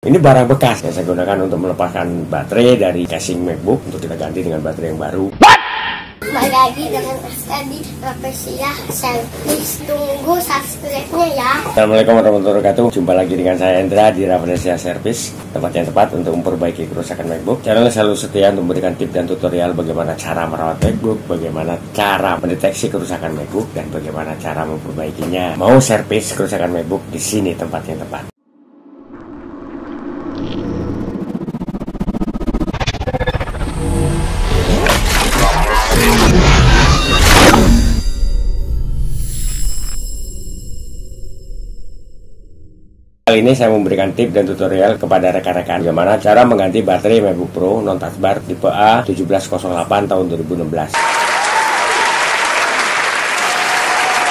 Ini barang bekas yang saya gunakan untuk melepaskan baterai dari casing MacBook untuk kita ganti dengan baterai yang baru. Kembali lagi dengan di Rafflesia Service. Tunggu subscribe-nya ya. Assalamualaikum warahmatullahi wabarakatuh. Jumpa lagi dengan saya Endra di Rafflesia Service, tempat yang tepat untuk memperbaiki kerusakan MacBook. Channel selalu setia untuk memberikan tips dan tutorial bagaimana cara merawat MacBook, bagaimana cara mendeteksi kerusakan MacBook, dan bagaimana cara memperbaikinya. Mau servis kerusakan MacBook, di sini tempat yang tepat. Kali ini saya memberikan tips dan tutorial kepada rekan-rekan bagaimana cara mengganti baterai MacBook Pro non-touch bar tipe A1708 tahun 2016.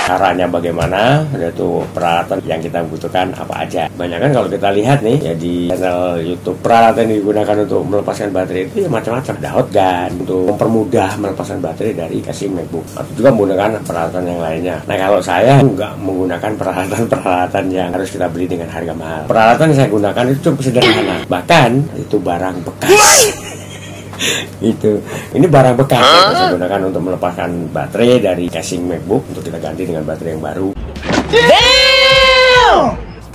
Caranya bagaimana, yaitu peralatan yang kita butuhkan apa aja. Banyak kan kalau kita lihat nih ya di channel YouTube, peralatan yang digunakan untuk melepaskan baterai itu ya macam-macam. Ada hot gun untuk mempermudah melepaskan baterai dari casing MacBook, atau juga menggunakan peralatan yang lainnya. Nah, kalau saya nggak menggunakan peralatan-peralatan yang harus kita beli dengan harga mahal. Peralatan yang saya gunakan itu cukup sederhana, bahkan itu barang bekas. Itu ini barang bekas yang saya gunakan untuk melepaskan baterai dari casing MacBook untuk kita ganti dengan baterai yang baru.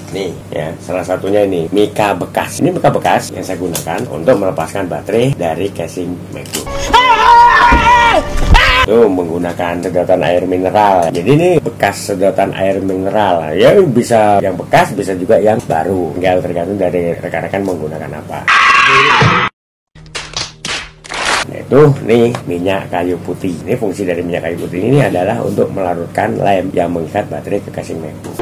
Nih ya, salah satunya ini mika bekas. Ini mika bekas yang saya gunakan untuk melepaskan baterai dari casing MacBook. Itu menggunakan sedotan air mineral. Jadi ini bekas sedotan air mineral. Ya bisa yang bekas, bisa juga yang baru. Tinggal tergantung dari rekan-rekan menggunakan apa. Yaitu nih minyak kayu putih. Ini fungsi dari minyak kayu putih ini adalah untuk melarutkan lem yang mengikat baterai ke casing MacBook.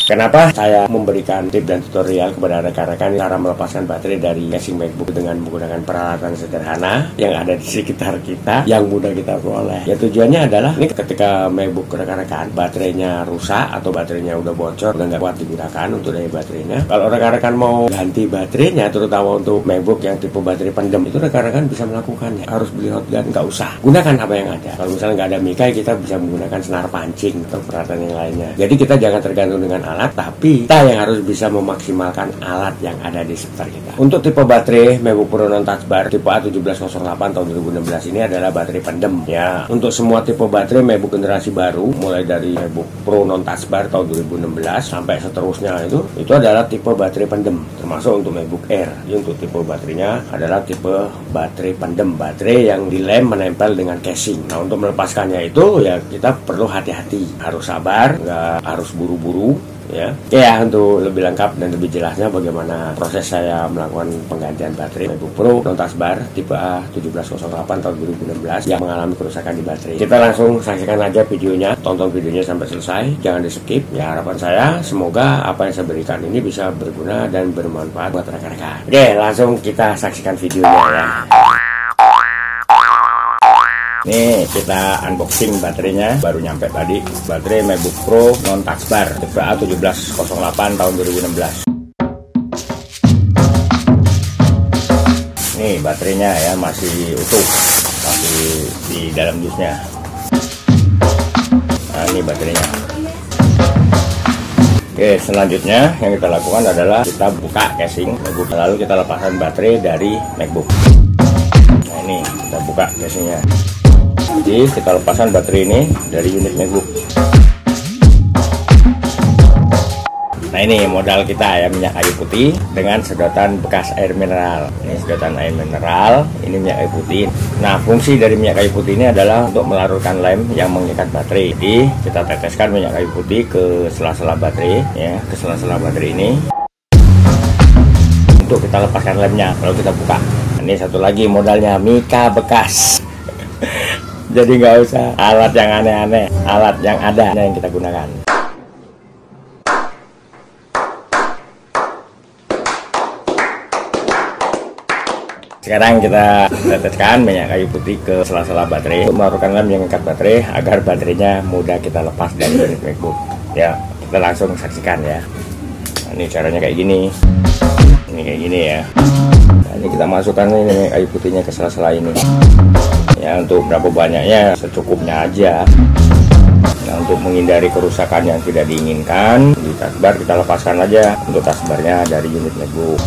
Kenapa saya memberikan tips dan tutorial kepada rekan-rekan cara melepaskan baterai dari casing MacBook dengan menggunakan peralatan sederhana yang ada di sekitar kita, yang mudah kita peroleh. Ya tujuannya adalah ini ketika MacBook rekan-rekan baterainya rusak atau baterainya udah bocor, udah nggak kuat digunakan untuk daya baterainya. Kalau rekan-rekan mau ganti baterainya, terutama untuk MacBook yang tipe baterai pendem, itu rekan-rekan bisa melakukannya. Harus beli hot gun, nggak usah. Gunakan apa yang ada. Kalau misalnya nggak ada mika, kita bisa menggunakan senar pancing atau peralatan yang lainnya. Jadi kita jangan tergantung dengan alat, tapi kita yang harus bisa memaksimalkan alat yang ada di sekitar kita. Untuk tipe baterai MacBook Pro non-touch bar tipe A1708 tahun 2016 ini adalah baterai pendem ya. Untuk semua tipe baterai MacBook generasi baru, mulai dari MacBook Pro non-touch bar tahun 2016 sampai seterusnya itu adalah tipe baterai pendem, termasuk untuk MacBook Air. Jadi untuk tipe baterainya adalah tipe baterai pendem, baterai yang dilem menempel dengan casing. Nah, untuk melepaskannya itu ya kita perlu hati-hati, harus sabar, nggak harus buru-buru. Ya, untuk lebih lengkap dan lebih jelasnya bagaimana proses saya melakukan penggantian baterai MacBook Pro non-touch bar tipe A1708 tahun 2016 yang mengalami kerusakan di baterai. Kita langsung saksikan aja videonya, tonton videonya sampai selesai, jangan di skip. Ya, harapan saya semoga apa yang saya berikan ini bisa berguna dan bermanfaat buat rekan-rekan. Oke, langsung kita saksikan videonya ya. Nih kita unboxing baterainya, baru nyampe tadi. Baterai MacBook Pro non-touch bar tipe A1708 tahun 2016. Nih baterainya ya masih utuh, masih di dalam dusnya. Nah ini baterainya. Oke, selanjutnya yang kita lakukan adalah kita buka casing MacBook, lalu kita lepaskan baterai dari MacBook. Nah ini kita buka casingnya. Jadi kita lepaskan baterai ini dari unit MacBook. Nah ini modal kita ya, minyak kayu putih dengan sedotan bekas air mineral. Ini sedotan air mineral, ini minyak kayu putih. Nah fungsi dari minyak kayu putih ini adalah untuk melarutkan lem yang mengikat baterai. Jadi kita teteskan minyak kayu putih ke sela-sela baterai ya, ke sela-sela baterai ini untuk kita lepaskan lemnya. Lalu kita buka. Ini satu lagi modalnya, mika bekas. Jadi nggak usah alat yang aneh-aneh, alat yang ada yang kita gunakan. Sekarang kita teteskan minyak kayu putih ke sela-sela baterai untuk melarutkan lem yang mengikat baterai agar baterainya mudah kita lepas dari unit MacBook. Ya, kita langsung saksikan ya. Nah, ini caranya kayak gini. Ini kayak gini ya. Nah, ini kita masukkan ini kayu putihnya ke sela-sela ini. Ya, untuk berapa banyaknya secukupnya aja. Nah, untuk menghindari kerusakan yang tidak diinginkan di tasbar, kita lepaskan aja untuk tasbarnya dari unit MacBook.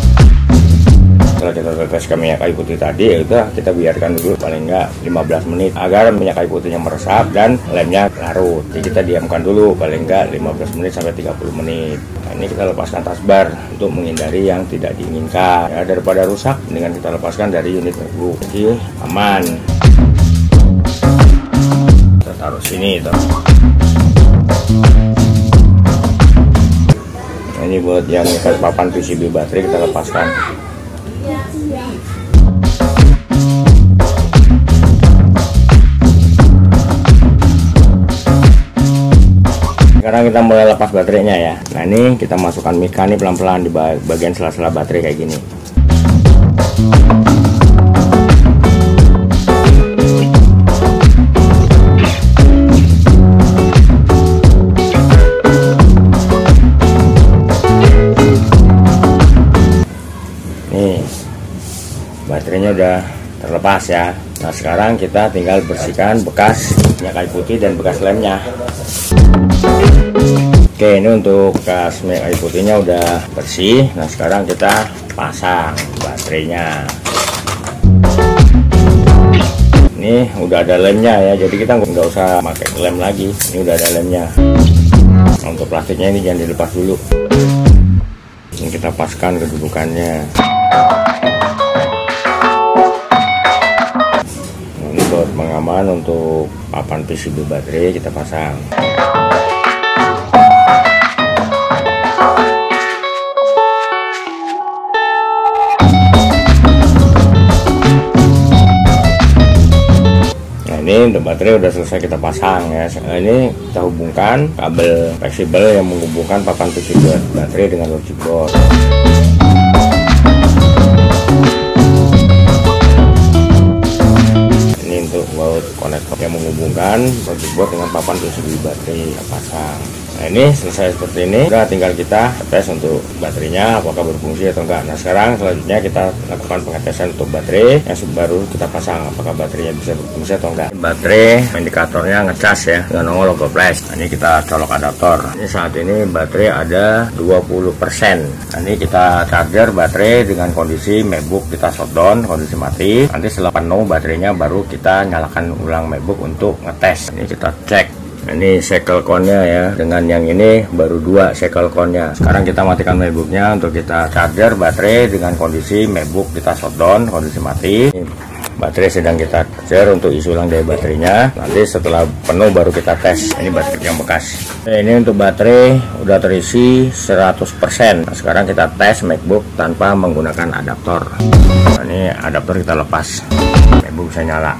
Setelah kita teteskan minyak kayu putih tadi, ya udah kita biarkan dulu paling enggak 15 menit agar minyak kayu putihnya meresap dan lemnya larut. Jadi kita diamkan dulu paling enggak 15 menit sampai 30 menit. Nah, ini kita lepaskan tasbar untuk menghindari yang tidak diinginkan. Ya, daripada rusak, mendingan kita lepaskan dari unit MacBook. Jadi aman. Kita taruh sini tuh. Nah, ini buat yang ikat papan PCB baterai kita lepaskan. Sekarang kita mulai lepas baterainya ya. Nah, ini kita masukkan mika nih pelan-pelan di bagian sela-sela baterai kayak gini. Nih, baterainya udah terlepas ya. Nah, sekarang kita tinggal bersihkan bekas minyak kayu putih dan bekas lemnya. Oke, ini untuk bekas minyak kayu putihnya udah bersih. Nah, sekarang kita pasang baterainya. Ini udah ada lemnya ya, jadi kita nggak usah pakai lem lagi. Ini udah ada lemnya. Nah, untuk plastiknya ini jangan dilepas dulu. Ini kita paskan kedudukannya. Ini buat pengaman untuk papan PCB baterai kita pasang. Ini untuk baterai udah selesai kita pasang ya. Ini kita hubungkan kabel fleksibel yang menghubungkan papan PCB baterai dengan logic board. Ini untuk baut konektor yang menghubungkan logic board dengan papan PCB baterai kita pasang. Nah, ini selesai seperti ini. Udah tinggal kita tes untuk baterainya apakah berfungsi atau enggak. Nah, sekarang selanjutnya kita lakukan pengetesan untuk baterai yang baru kita pasang, apakah baterainya bisa berfungsi atau enggak. Baterai indikatornya ngecas ya dengan nongol logo flash. Nah, ini kita colok adaptor. Ini saat ini baterai ada 20%. Nah, ini kita charger baterai dengan kondisi MacBook kita shutdown, kondisi mati. Nanti setelah penuh baterainya baru kita nyalakan ulang MacBook untuk ngetes. Ini kita cek. Ini cycle count-nya ya, dengan yang ini baru 2 cycle count-nya. Sekarang kita matikan MacBook-nya untuk kita charger baterai dengan kondisi MacBook kita shutdown, kondisi mati. Baterai sedang kita charger untuk isi ulang dari baterainya. Nanti setelah penuh baru kita tes. Ini baterai yang bekas. Ini untuk baterai udah terisi 100%. Nah, sekarang kita tes MacBook tanpa menggunakan adaptor. Nah, ini adaptor kita lepas. MacBook bisa nyala.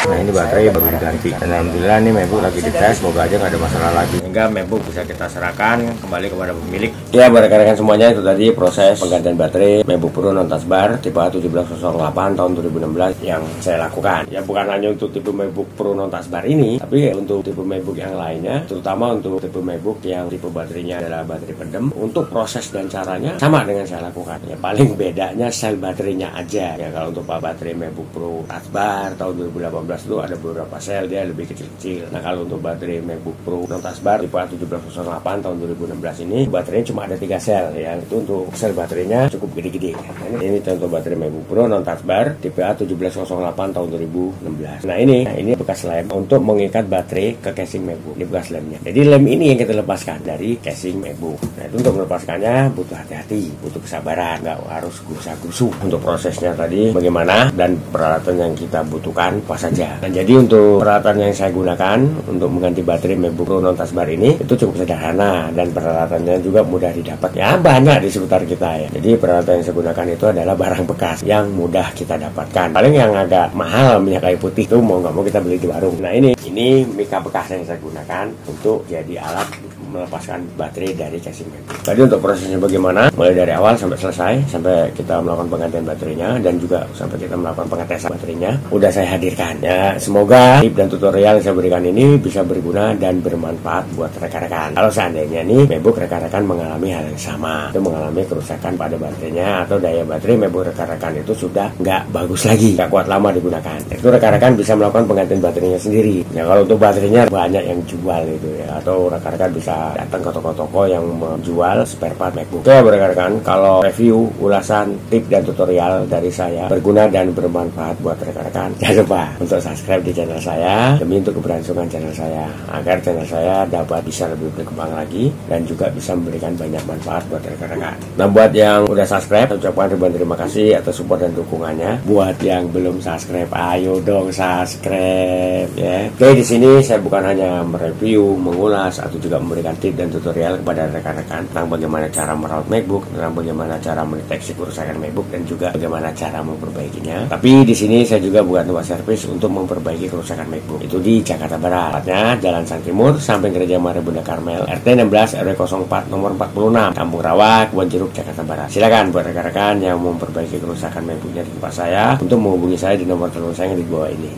Nah, ini baterai baru diganti. Dan alhamdulillah ini MacBook lagi dites, semoga aja nggak ada masalah lagi. Sehingga MacBook bisa kita serahkan kembali kepada pemilik. Ya, rekan-rekan semuanya, itu tadi proses penggantian baterai MacBook Pro non touch bar tipe A1708 tahun 2016 yang saya lakukan. Ya, bukan hanya untuk tipe MacBook Pro non touch bar ini, tapi untuk tipe MacBook yang lainnya, terutama untuk tipe MacBook yang tipe baterainya adalah baterai pendem. Untuk proses dan caranya sama dengan saya lakukan. Ya, paling bedanya sel baterainya aja. Ya, kalau untuk baterai MacBook Pro touch bar tahun 2018 itu ada beberapa sel, dia lebih kecil-kecil. Nah, kalau untuk baterai MacBook Pro non touch bar tipe A1708 tahun 2016 ini baterainya cuma ada 3 sel ya. Itu untuk sel baterainya cukup gede-gede. Nah, ini contoh baterai MacBook Pro non touch bar tipe A1708 tahun 2016. Nah, ini bekas lem untuk mengikat baterai ke casing MacBook. Ini bekas lemnya. Jadi lem ini yang kita lepaskan dari casing MacBook. Nah, itu untuk melepaskannya butuh hati-hati, butuh kesabaran, nggak harus gusa-gusu. Untuk prosesnya tadi bagaimana dan peralatan yang kita butuhkan apa saja. Nah, jadi untuk peralatan yang saya gunakan untuk mengganti baterai MacBook Pro non touch bar ini itu cukup sederhana dan peralatannya juga mudah didapat. Ya, banyak di sekitar kita ya. Jadi peralatan yang saya gunakan itu adalah barang bekas yang mudah kita dapatkan. Paling yang agak mahal minyak kayu putih itu mau nggak mau kita beli di warung. Nah, ini mika bekas yang saya gunakan untuk jadi alat melepaskan baterai dari casing MacBook. Tadi untuk prosesnya bagaimana? Mulai dari awal sampai selesai, sampai kita melakukan penggantian baterainya dan juga sampai kita melakukan pengetesan baterainya, udah saya hadirkan. Ya, semoga tip dan tutorial yang saya berikan ini bisa berguna dan bermanfaat buat rekan-rekan. Kalau seandainya nih MacBook rekan-rekan mengalami hal yang sama, itu mengalami kerusakan pada baterainya atau daya baterai MacBook rekan-rekan itu sudah nggak bagus lagi, nggak kuat lama digunakan, itu rekan-rekan bisa melakukan penggantian baterainya sendiri. Ya, kalau untuk baterainya banyak yang jual itu ya, atau rekan-rekan bisa datang ke toko-toko yang menjual spare part MacBook. Oke rekan-rekan, kalau review, ulasan, tip dan tutorial dari saya berguna dan bermanfaat buat rekan-rekan, jangan lupa untuk subscribe di channel saya demi untuk keberlangsungan channel saya, agar channel saya dapat bisa lebih berkembang lagi dan juga bisa memberikan banyak manfaat buat rekan-rekan. Nah, buat yang udah subscribe, saya ucapkan ribuan terima kasih atas support dan dukungannya. Buat yang belum subscribe, ayo dong subscribe ya. Oke, di sini saya bukan hanya mereview, mengulas atau juga memberikan tips dan tutorial kepada rekan-rekan tentang bagaimana cara merawat MacBook, tentang bagaimana cara mendeteksi kerusakan MacBook dan juga bagaimana cara memperbaikinya. Tapi di sini saya juga bukan tempat servis untuk memperbaiki kerusakan MacBook. Itu di Jakarta Barat, Jalan Sang Timur, samping Gereja Maria Bunda Karmel, RT 16 RW 04 nomor 46, Kampung Rawa, Kebon Jeruk, Jakarta Barat. Silakan buat rekan-rekan yang mau memperbaiki kerusakan MacBooknya di tempat saya untuk menghubungi saya di nomor telepon saya yang di bawah ini.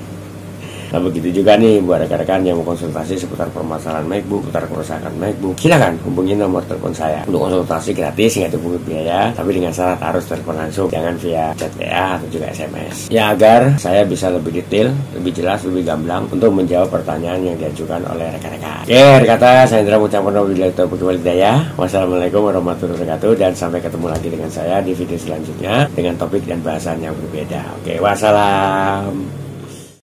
Nah, begitu juga nih buat rekan-rekan yang mau konsultasi seputar permasalahan MacBook, seputar kerusakan MacBook, silakan hubungi nomor telepon saya. Untuk konsultasi gratis, nggak dipungut biaya, tapi dengan syarat harus telepon langsung, jangan via chat WA atau juga SMS. Ya, agar saya bisa lebih detail, lebih jelas, lebih gamblang untuk menjawab pertanyaan yang diajukan oleh rekan-rekan. Oke, kata saya Indra mengucapkan wabillahi taufiq wal hidayah. Wassalamualaikum warahmatullahi wabarakatuh, dan sampai ketemu lagi dengan saya di video selanjutnya dengan topik dan bahasan yang berbeda. Oke, wassalam.